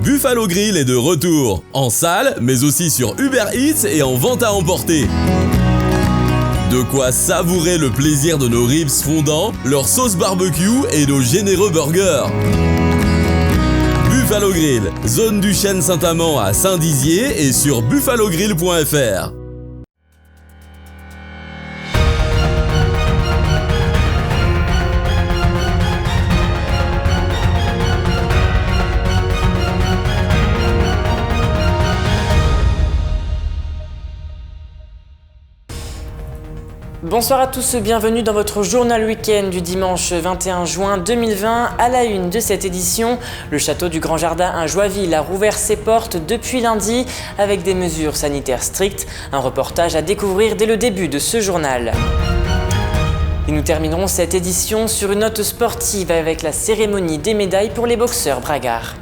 Buffalo Grill est de retour, en salle, mais aussi sur Uber Eats et en vente à emporter. De quoi savourer le plaisir de nos ribs fondants, leur sauce barbecue et nos généreux burgers. Buffalo Grill, zone du Chêne Saint-Amand à Saint-Dizier et sur buffalogrill.fr. Bonsoir à tous, bienvenue dans votre journal week-end du dimanche 21 juin 2020. À la une de cette édition, le château du Grand Jardin à Joinville a rouvert ses portes depuis lundi avec des mesures sanitaires strictes. Un reportage à découvrir dès le début de ce journal. Et nous terminerons cette édition sur une note sportive avec la cérémonie des médailles pour les boxeurs bragards.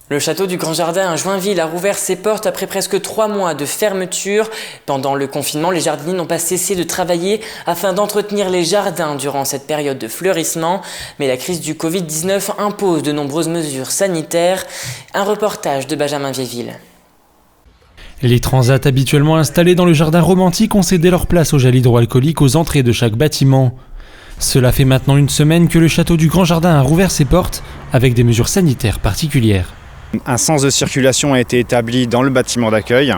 Le château du Grand Jardin à Joinville a rouvert ses portes après presque 3 mois de fermeture. Pendant le confinement, les jardiniers n'ont pas cessé de travailler afin d'entretenir les jardins durant cette période de fleurissement. Mais la crise du Covid-19 impose de nombreuses mesures sanitaires. Un reportage de Benjamin Vieilleville. Les transats habituellement installés dans le jardin romantique ont cédé leur place au gel hydroalcoolique aux entrées de chaque bâtiment. Cela fait maintenant une semaine que le château du Grand Jardin a rouvert ses portes avec des mesures sanitaires particulières. Un sens de circulation a été établi dans le bâtiment d'accueil.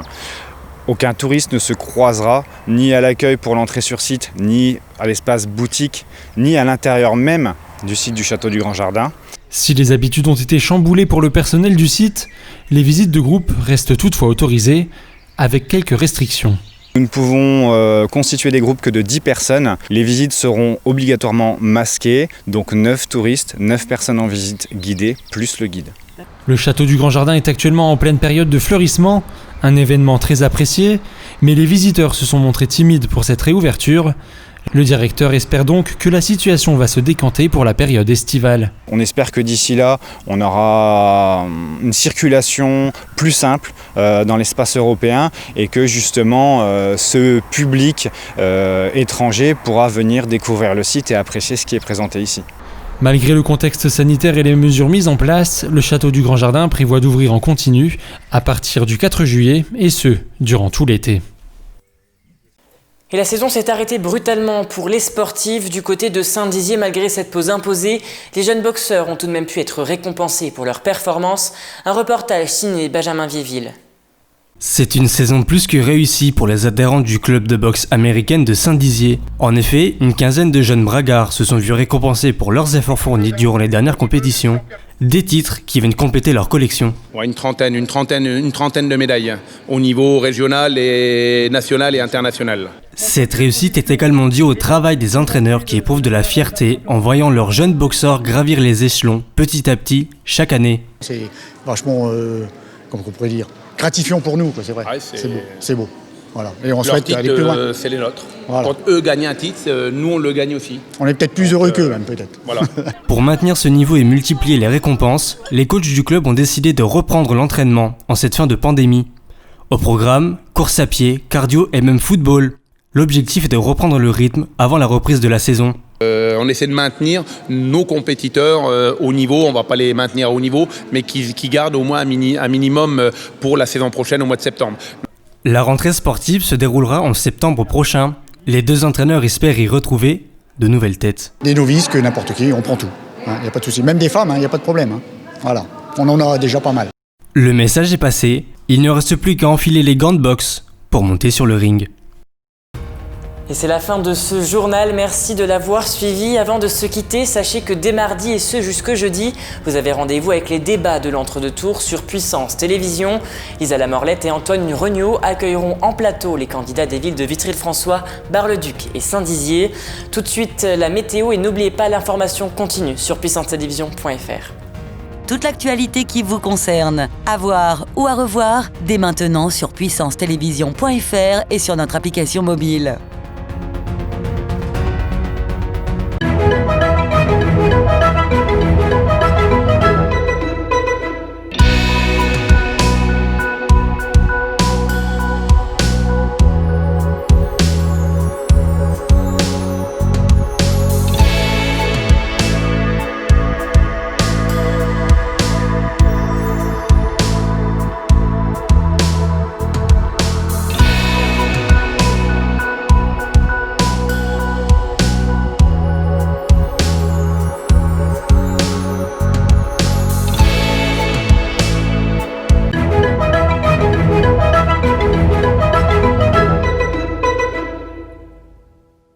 Aucun touriste ne se croisera ni à l'accueil pour l'entrée sur site, ni à l'espace boutique, ni à l'intérieur même du site du château du Grand Jardin. Si les habitudes ont été chamboulées pour le personnel du site, les visites de groupe restent toutefois autorisées, avec quelques restrictions. Nous ne pouvons constituer des groupes que de 10 personnes. Les visites seront obligatoirement masquées, donc 9 touristes, 9 personnes en visite guidée, plus le guide. Le château du Grand Jardin est actuellement en pleine période de fleurissement, un événement très apprécié, mais les visiteurs se sont montrés timides pour cette réouverture. Le directeur espère donc que la situation va se décanter pour la période estivale. On espère que d'ici là, on aura une circulation plus simple dans l'espace européen et que justement ce public étranger pourra venir découvrir le site et apprécier ce qui est présenté ici. Malgré le contexte sanitaire et les mesures mises en place, le château du Grand Jardin prévoit d'ouvrir en continu à partir du 4 juillet et ce, durant tout l'été. Et la saison s'est arrêtée brutalement pour les sportifs du côté de Saint-Dizier. Malgré cette pause imposée, les jeunes boxeurs ont tout de même pu être récompensés pour leur performance. Un reportage signé Benjamin Vieilleville. C'est une saison plus que réussie pour les adhérents du club de boxe américaine de Saint-Dizier. En effet, une quinzaine de jeunes bragards se sont vus récompensés pour leurs efforts fournis durant les dernières compétitions. Des titres qui viennent compléter leur collection. Ouais, une trentaine de médailles au niveau régional et national et international. Cette réussite est également due au travail des entraîneurs qui éprouvent de la fierté en voyant leurs jeunes boxeurs gravir les échelons petit à petit chaque année. C'est vachement, comment on pourrait dire, gratifiant pour nous, quoi, c'est vrai. Ouais, c'est beau. Voilà. Et on leur souhaite titre, aller plus loin. C'est les nôtres. Voilà. Quand eux gagnent un titre, nous on le gagne aussi. On est peut-être plus heureux qu'eux même, peut-être. Voilà. Pour maintenir ce niveau et multiplier les récompenses, les coachs du club ont décidé de reprendre l'entraînement en cette fin de pandémie. Au programme, course à pied, cardio et même football. L'objectif est de reprendre le rythme avant la reprise de la saison. On essaie de maintenir nos compétiteurs au niveau, on ne va pas les maintenir au niveau, mais qui gardent au moins un minimum pour la saison prochaine au mois de septembre. La rentrée sportive se déroulera en septembre prochain. Les deux entraîneurs espèrent y retrouver de nouvelles têtes. Des novices que n'importe qui, on prend tout. Il n'y a pas de souci. Même des femmes, il n'y a pas de problème. Voilà. On en a déjà pas mal. Le message est passé. Il ne reste plus qu'à enfiler les gants de boxe pour monter sur le ring. Et c'est la fin de ce journal, merci de l'avoir suivi. Avant de se quitter, sachez que dès mardi et ce jusque jeudi, vous avez rendez-vous avec les débats de l'entre-deux-tours sur Puissance Télévisions. Isa Lamorlette et Antoine Regnault accueilleront en plateau les candidats des villes de Vitry-le-François, Bar-le-Duc et Saint-Dizier. Tout de suite, la météo et n'oubliez pas l'information continue sur puissancetélévision.fr. Toute l'actualité qui vous concerne, à voir ou à revoir, dès maintenant sur puissancetélévision.fr et sur notre application mobile.